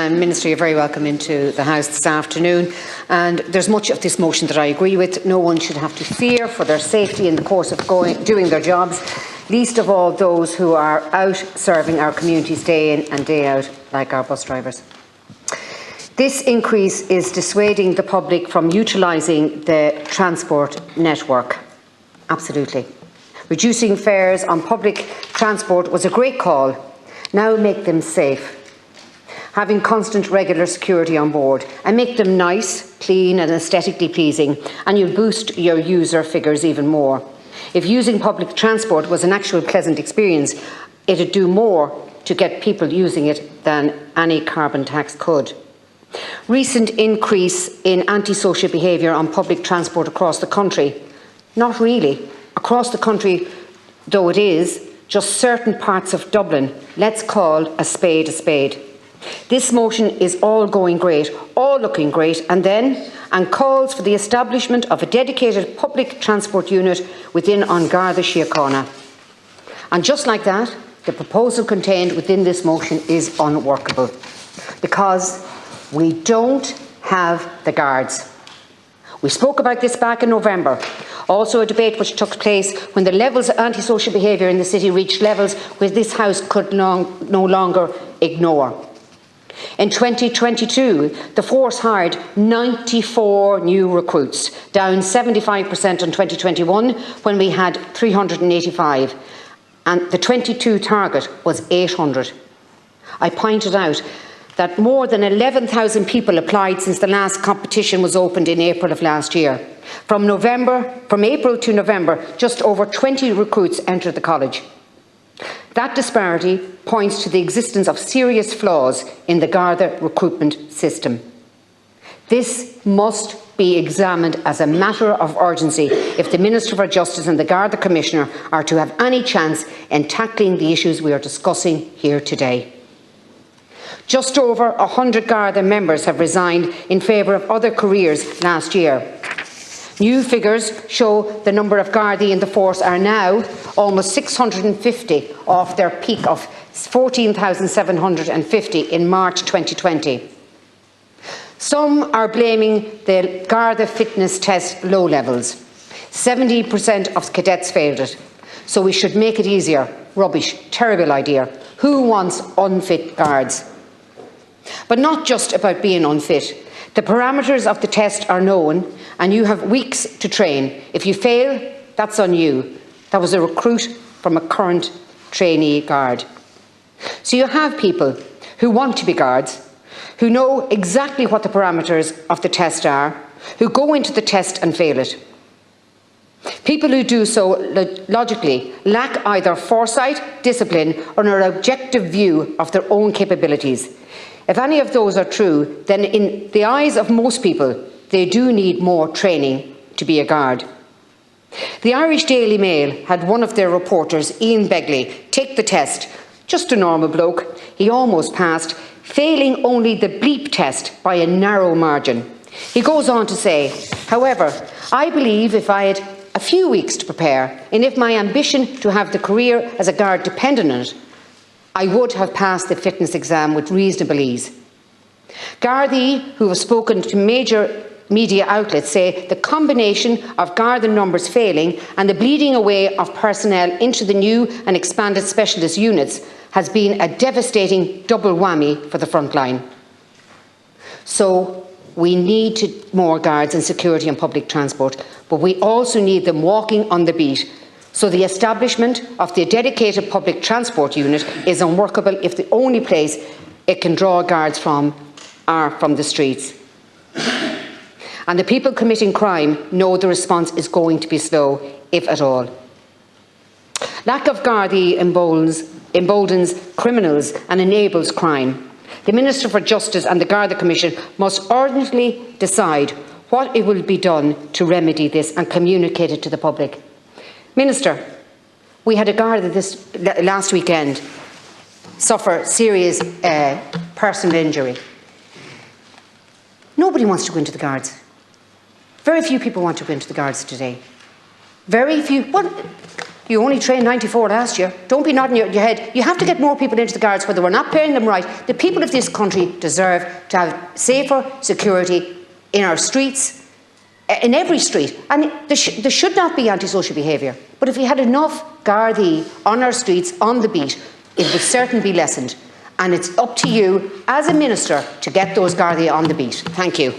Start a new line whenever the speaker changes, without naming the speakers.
Minister, you're very welcome into the House this afternoon. And there's much of this motion that I agree with. No one should have to fear for their safety in the course of doing their jobs, least of all those who are out serving our communities day in and day out, like our bus drivers. This increase is dissuading the public from utilising the transport network. Absolutely. Reducing fares on public transport was a great call. Now make them safe. Having constant regular security on board, and make them nice, clean and aesthetically pleasing, and you'll boost your user figures even more. If using public transport was an actual pleasant experience, it'd do more to get people using it than any carbon tax could. Recent increase in antisocial behaviour on public transport across the country? Not really. Across the country, though it is, just certain parts of Dublin. Let's call a spade a spade. This motion is all going great, all looking great, and calls for the establishment of a dedicated public transport unit within An Garda Síochána. And just like that, the proposal contained within this motion is unworkable, because we don't have the guards. We spoke about this back in November. Also a debate which took place when the levels of antisocial behaviour in the city reached levels which this House could no longer ignore. In 2022, the force hired 94 new recruits, down 75% on 2021 when we had 385, and the 22 target was 800. I pointed out that more than 11,000 people applied since the last competition was opened in April of last year. From April to November, just over 20 recruits entered the college. That disparity points to the existence of serious flaws in the Garda recruitment system. This must be examined as a matter of urgency if the Minister for Justice and the Garda Commissioner are to have any chance in tackling the issues we are discussing here today. Just over 100 Garda members have resigned in favour of other careers last year. New figures show the number of Gardaí in the force are now almost 650 off their peak of 14,750 in March 2020. Some are blaming the Garda fitness test low levels. 70% of cadets failed it. So we should make it easier. Rubbish. Terrible idea. Who wants unfit guards? But not just about being unfit. The parameters of the test are known and you have weeks to train. If you fail, that's on you. That was a recruit from a current trainee guard. So you have people who want to be guards, who know exactly what the parameters of the test are, who go into the test and fail it. People who do so logically lack either foresight, discipline, or an objective view of their own capabilities. If any of those are true, then in the eyes of most people, they do need more training to be a guard. The Irish Daily Mail had one of their reporters, Ian Begley, take the test. Just a normal bloke. He almost passed, failing only the bleep test by a narrow margin. He goes on to say, however, I believe if I had a few weeks to prepare, and if my ambition to have the career as a guard depended on it, I would have passed the fitness exam with reasonable ease. Gardaí, who have spoken to major media outlets, say the combination of Garda numbers failing and the bleeding away of personnel into the new and expanded specialist units has been a devastating double whammy for the front line. So we need more guards and security on public transport, but we also need them walking on the beat. So the establishment of the dedicated public transport unit is unworkable if the only place it can draw guards from are from the streets. And the people committing crime know the response is going to be slow, if at all. Lack of Gardaí emboldens criminals and enables crime. The Minister for Justice and the Garda Commission must urgently decide what it will be done to remedy this and communicate it to the public. Minister, we had a Garda this last weekend suffer serious personal injury. Nobody wants to go into the Guards. Very few people want to go into the Guards today. Very few. You only trained 94 last year. Don't be nodding your head. You have to get more people into the Guards, whether we're not paying them right. The people of this country deserve to have safer security in our streets, in every street. And there should not be antisocial behaviour. But if we had enough Gardaí on our streets, on the beat, it would certainly be lessened. And it's up to you, as a minister, to get those Gardaí on the beat. Thank you.